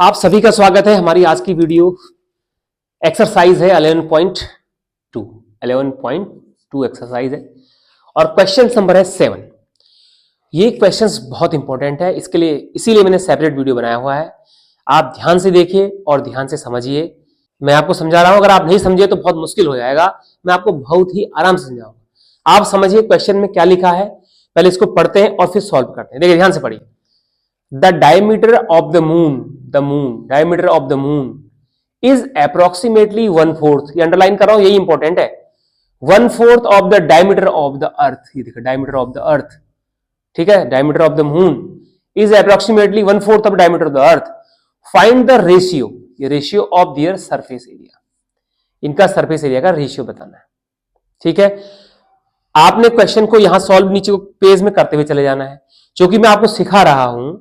आप सभी का स्वागत है हमारी आज की वीडियो। एक्सरसाइज है 11.2 एक्सरसाइज है और क्वेश्चन नंबर है 7। ये क्वेश्चंस बहुत इंपॉर्टेंट है, इसके लिए इसीलिए मैंने सेपरेट वीडियो बनाया हुआ है। आप ध्यान से देखिए और ध्यान से समझिए। मैं आपको समझा रहा हूं, अगर आप नहीं समझे तो बहुत मुश्किल हो जाएगा। मैं आपको बहुत ही आराम से समझाऊंगा। आप समझिए क्वेश्चन में क्या लिखा है, पहले इसको पढ़ते हैं और फिर सॉल्व करते हैं। देखिए ध्यान से पढ़िए। The diameter of the moon diameter of the moon is approximately 1/4। ये अंडरलाइन कर रहा हूं, यही इंपॉर्टेंट है। 1/4 of the diameter of the earth। ये देखो diameter of the earth, ठीक है। diameter of the moon is approximately 1/4 of diameter of the earth। Find the ratio, ये ratio of their surface area। इनका सरफेस एरिया का ratio बताना है, ठीक है। आपने क्वेश्चन को यहां सॉल्व नीचे पेज में करते हुए चले जाना है। क्योंकि मैं आपको सिखा रहा हूं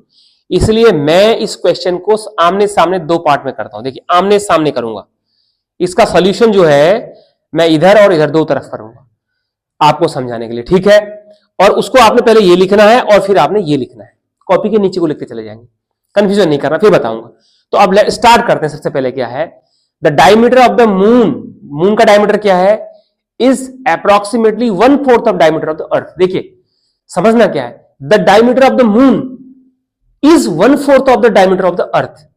इसलिए मैं इस क्वेश्चन को आमने सामने दो पार्ट में करता हूं। देखिए आमने सामने करूंगा, इसका सॉल्यूशन जो है मैं इधर और इधर दो तरफ करूंगा आपको समझाने के लिए, ठीक है। और उसको आपने पहले ये लिखना है और फिर आपने ये लिखना है। कॉपी के नीचे को लिखते चले जाएंगे, कंफ्यूजन नहीं करना, फिर बताऊंगा। तो अब स्टार्ट करते हैं। सबसे पहले क्या है, the diameter of the moon, moon का डायमीटर क्या है, is approximately 1/4 of diameter of the earth. देखिए समझना क्या है, the diameter of the moon is 1/4 of the diameter of the earth.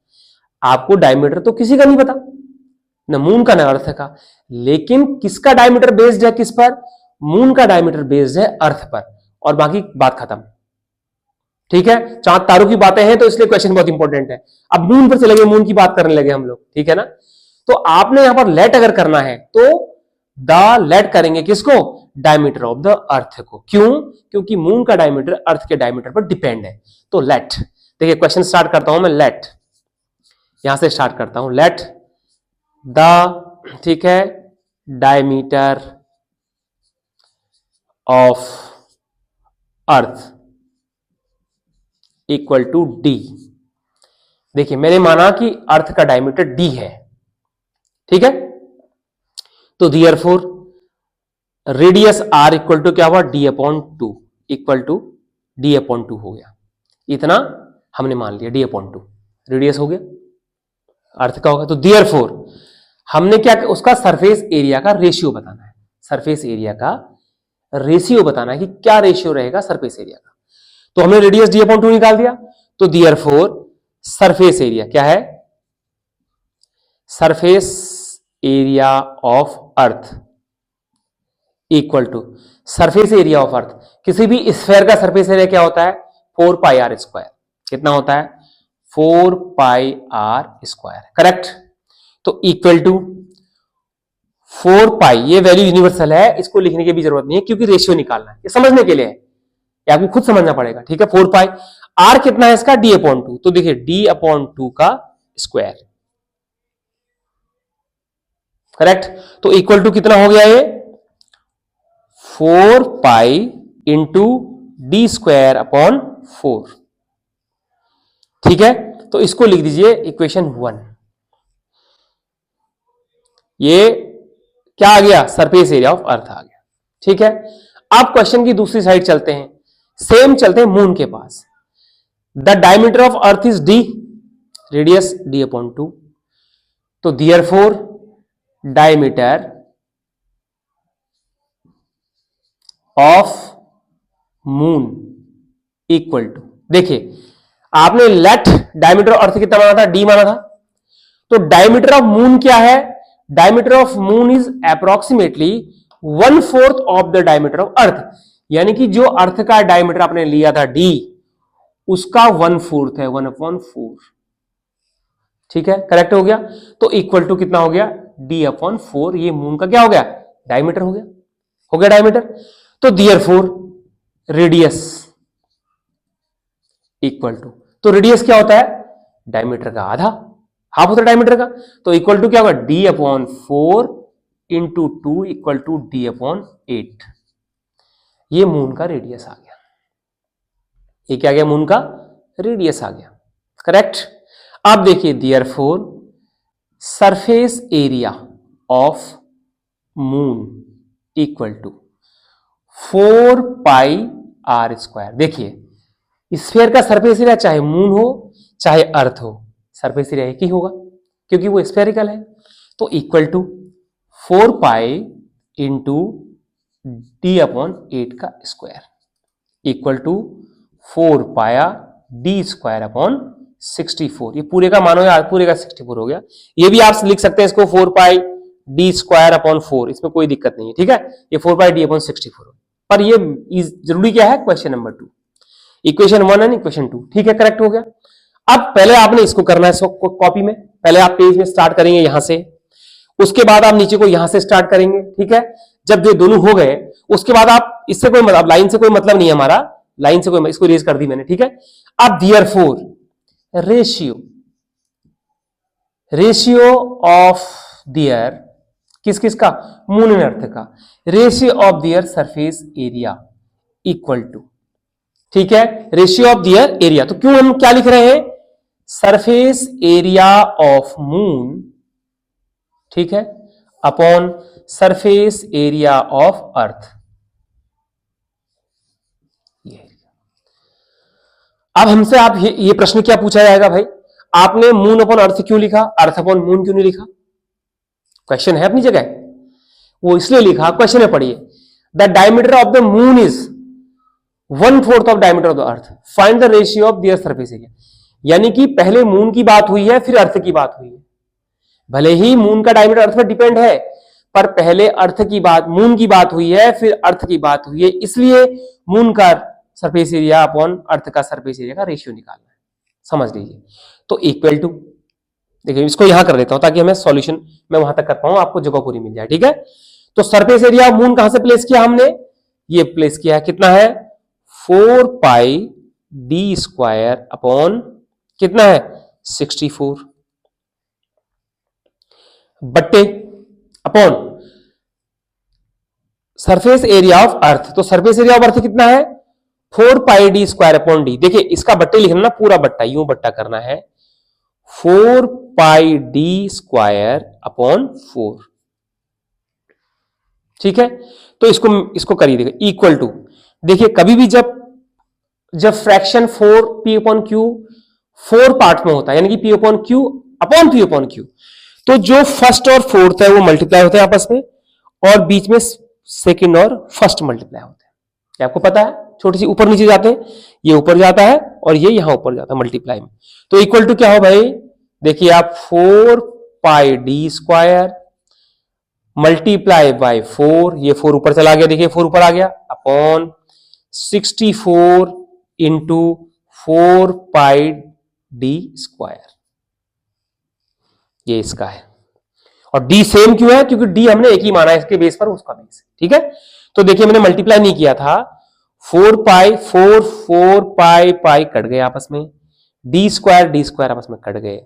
आपको डायमीटर तो किसी का नहीं पता, न मून का न अर्थ का, लेकिन किसका डायमीटर बेस्ड है किस पर, मून का डायमीटर बेस्ड है अर्थ पर, और बाकी बात खत्म, ठीक है। चांद तारों की बातें हैं तो इसलिए क्वेश्चन बहुत इंपॉर्टेंट है। अब मून पर चले गए, मून की बात करने लगे हम लोग, ठीक है ना। तो आपने यहां पर लेट अगर करना है तो द लेट करेंगे किसको, डायमीटर ऑफ द अर्थ को। क्यों, क्योंकि मून का डायमीटर अर्थ के डायमीटर पर डिपेंड है। तो लेट, देखिए क्वेश्चन स्टार्ट करता हूं मैं, लेट यहां से स्टार्ट करता हूं, लेट द, ठीक है, diameter of earth equal to D. देखिए मैंने माना कि अर्थ का डायमीटर डी है, ठीक है। तो therefore radius R equal to क्या हुआ, d/2 इक्वल टू d/2 हो गया। इतना हमने मान लिया, d/2 रेडियस हो गया, अर्थ का होगा। तो देयरफॉर हमने क्या, उसका सरफेस एरिया का रेशियो बताना है। सरफेस एरिया का रेशियो बताना है कि क्या रेशियो रहेगा सरफेस एरिया का। तो हमने रेडियस d/2 निकाल दिया। तो देयरफॉर सरफेस एरिया क्या है, surface area of earth equal to surface area of earth. किसी भी स्फेयर का सरफेस एरिया क्या होता है, 4πr²। कितना होता है, 4πr², करेक्ट। तो इक्वल टू 4π, ये वैल्यू यूनिवर्सल है, इसको लिखने की भी जरूरत नहीं है क्योंकि रेशियो निकालना है, ये समझने के लिए है, ये आपको खुद समझना पड़ेगा, ठीक है। 4π, आर कितना है इसका, d/2। तो देखिए d/2 का स्क्वायर, करेक्ट। तो इक्वल टू कितना हो गया, ये 4π इंटू d²/4, ठीक है। तो इसको लिख दीजिए इक्वेशन 1। ये क्या आ गया, सरफेस एरिया ऑफ अर्थ आ गया, ठीक है। अब क्वेश्चन की दूसरी साइड चलते हैं, सेम चलते हैं मून के पास। The diameter of earth is D, radius d/2। तो therefore diameter of moon equal to, देखिए आपने लेट डायमीटर अर्थ कितना माना था, डी माना था। तो डायमीटर ऑफ मून क्या है, diameter of moon is approximately 1/4 of the diameter of अर्थ। यानी कि जो अर्थ का डायमीटर आपने लिया था डी, उसका 1/4 है, 1/4, ठीक है, करेक्ट हो गया। तो इक्वल टू कितना हो गया, d/4। ये मून का क्या हो गया, डायमीटर हो गया, डायमीटर। तो देयरफॉर रेडियस इक्वल टू, तो रेडियस क्या होता है, डायमीटर का आधा, हाफ होता है डायमीटर का। तो इक्वल टू क्या होगा, d/4 into 2 equal to d/8। ये मून का रेडियस आ गया, ये क्या आ गया, मून का रेडियस आ गया, करेक्ट। अब देखिए therefore surface area of moon equal to 4πr²। देखिए स्फीयर का सरफेस एरिया चाहे मून हो चाहे अर्थ हो, सरफेस एरिया एक ही होगा क्योंकि वो स्फेरिकल है। तो equal to 4 pi into D upon 8 का स्क्वायर इक्वल टू 4 पाया डी स्क्वायर अपॉन 64। ये पूरे का मानो यार, पूरे का 64 हो गया। ये भी आप लिख सकते हैं इसको 4 पाई डी स्क्वायर अपॉन 4, इसमें कोई दिक्कत नहीं है, ठीक है। ये 4 पाई डी अपॉन 64, पर ये जरूरी क्या है, question number 2, equation 1 and equation 2, ठीक है, करेक्ट हो गया। अब पहले आपने इसको करना है कॉपी में, पहले आप पेज में स्टार्ट करेंगे यहां से, उसके बाद आप नीचे को यहां से स्टार्ट करेंगे, ठीक है। जब ये दोनों हो गए उसके बाद आप इससे कोई मतलब, लाइन से कोई मतलब नहीं है हमारा, लाइन से कोई, इसको रेज कर दी मैंने, ठीक है। अब देयरफॉर रेशियो ऑफ देयर किस किस का, मून एंड अर्थ का, ratio of their surface area equal to, ठीक है, रेशियो ऑफ देयर एरिया। तो क्यों हम क्या लिख रहे हैं, सरफेस एरिया ऑफ मून, ठीक है, अपॉन सरफेस एरिया ऑफ अर्थ। अब हमसे आप ये प्रश्न क्या पूछा जाएगा भाई, आपने मून अपॉन अर्थ क्यों लिखा, अर्थ अपॉन मून क्यों नहीं लिखा। क्वेश्चन है अपनी जगह, वो इसलिए लिखा, क्वेश्चन में पढ़िए, the diameter of the moon is 1/4 of diameter of the earth, find the ratio of their surface area. यानी कि पहले मून की बात हुई है फिर अर्थ की बात हुई है, भले ही मून का डायमीटर अर्थ पर डिपेंड है, पर पहले अर्थ की बात, मून की बात हुई है फिर अर्थ की बात हुई है, इसलिए मून का सरफेस एरिया अपॉन अर्थ का सरफेस एरिया का रेशियो निकालना है, समझ लीजिए। तो इक्वल टू, देखिए इसको यहां कर देता हूं ताकि हमें सॉल्यूशन मैं वहां तक कर पाऊं, आपको जगह पूरी मिल जाए, ठीक है। तो सरफेस एरिया ऑफ मून कहां से प्लेस किया हमने, ये प्लेस किया है, कितना है 4 पाई डी स्क्वायर अपॉन कितना है 64 बट्टे अपॉन सरफेस एरिया ऑफ अर्थ। तो सरफेस एरिया ऑफ अर्थ कितना है 4 पाई डी स्क्वायर अपॉन डी। देखिए इसका बट्टे लिखना ना, पूरा बट्टा यूं बट्टा करना है, 4 पाई डी स्क्वायर अपॉन 4, ठीक है। तो इसको करिए, देखिए इक्वल टू, देखिए कभी भी जब fraction 4 P upon Q 4 part में होता है, यानी कि P upon Q upon P upon Q, तो जो फर्स्ट और फोर्थ है वो मल्टीप्लाई होते हैं आपस में, और बीच में सेकंड और फर्स्ट मल्टीप्लाई होते हैं, क्या आपको पता है, छोटी सी ऊपर नीचे जाते हैं, ये ऊपर जाता है और ये यहां ऊपर जाता है मल्टीप्लाई में। तो इक्वल टू क्या हो भाई, देखिए आप 4 पाई डी स्क्वायर मल्टीप्लाई बाय 4, ये 4 ऊपर चला गया, देखिए 4 ऊपर आ गया, अपॉन 64 इंटू 4 पाई डी स्क्वायर, ये इसका है। और डी सेम क्यों है, क्योंकि डी हमने एक ही माना है इसके बेस पर, उसका बेस, ठीक है। तो देखिए मैंने मल्टीप्लाई नहीं किया था, 4 पाई 4 पाई पाई कट गए आपस में, डी स्क्वायर आपस में कट गए,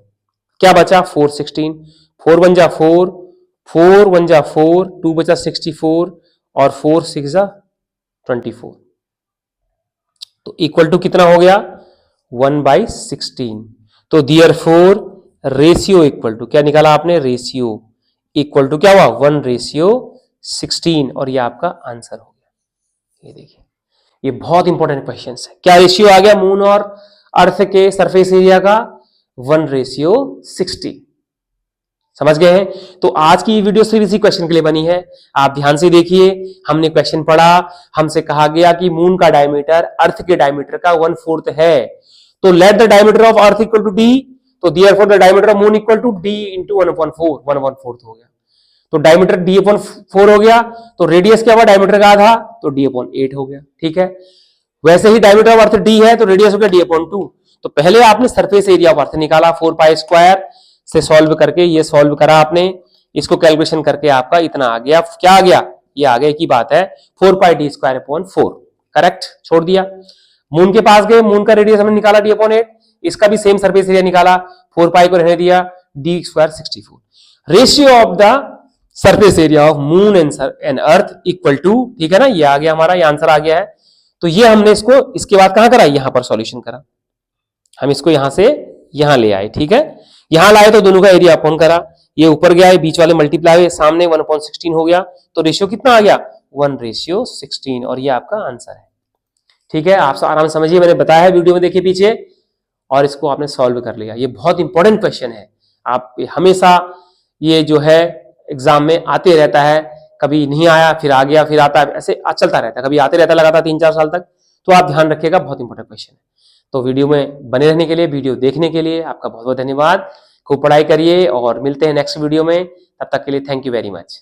क्या बचा 4 16, 4 1 जा 4, 4 1 जा 4, 2 बचा 64 और 4 6 जा 24। तो इक्वल टू कितना हो गया 1/16। तो देयरफॉर रेशियो इक्वल टू, क्या निकाला आपने, रेशियो इक्वल टू क्या हुआ 1/16, और ये आपका आंसर हो गया। ये देखिए ये बहुत इंपॉर्टेंट क्वेश्चन है, क्या रेशियो आ गया मून और अर्थ के सरफेस एरिया का 1/60, समझ गए हैं। तो आज की वीडियो सिर्फ इसी क्वेश्चन के लिए बनी है, आप ध्यान से देखिए। हमने क्वेश्चन पढ़ा, हमसे कहा गया कि मून का डायमीटर अर्थ के डायमीटर का 1/4 है, तो let the diameter of earth equal to D, तो therefore the diameter of moon equal to D into 1/4, 1/4 हो गया। तो डायमीटर d/4 हो गया, तो रेडियस क्या हुआ डायमीटर का आधा, तो d/8 हो गया, ठीक है। वैसे ही डायमीटर ऑफ अर्थ d है, तो रेडियस हो गया d/2। तो पहले आपने सरफेस एरिया ऑफ अर्थ निकाला 4 पाई स्क्वायर से सॉल्व करके, ये सॉल्व करा आपने, इसको कैलकुलेशन करके आपका इतना आ गया, क्या आ गया, ये आगे की बात है 4 पाई डी स्क्वायर अपॉन 4, करेक्ट, छोड़ दिया। मून के पास गए, मून का रेडियस हमने निकाला d/8, इसका भी सेम सरफेस एरिया निकाला, 4 पाई को रहने दिया, d square 64। Ratio of the surface area of moon and earth equal to, ठीक है ना, ये आ गया हमारा, ये आंसर आ गया है। तो ये हमने इसको इसके बाद कहां करा, यहां पर सॉल्यूशन करा, हम इसको यहां से यहां ले आए, ठीक है। यहां लाए तो दोनों का एरिया अपॉन करा, ये ऊपर गया है, बीच वाले मल्टीप्लाई हुए, सामने 1/16 हो गया, तो रेशियो कितना आ गया 1/16, और ये आपका आंसर है, ठीक है। आप आराम से समझिए, मैंने बताया है वीडियो में, देखिए पीछे और इसको आपने सॉल्व कर लिया। ये बहुत इंपॉर्टेंट क्वेश्चन है। आप हमेशा ये जो है एग्जाम में आते रहता है, कभी नहीं आया फिर आ गया फिर आता है, ऐसे चलता रहता है, कभी आते रहता है लगातार 3-4 साल तक। तो आप ध्यान रखिएगा, बहुत इंपॉर्टेंट क्वेश्चन है। तो वीडियो में बने रहने के लिए, वीडियो देखने के लिए आपका बहुत बहुत धन्यवाद। खूब पढ़ाई करिए और मिलते हैं नेक्स्ट वीडियो में। तब तक के लिए थैंक यू वेरी मच।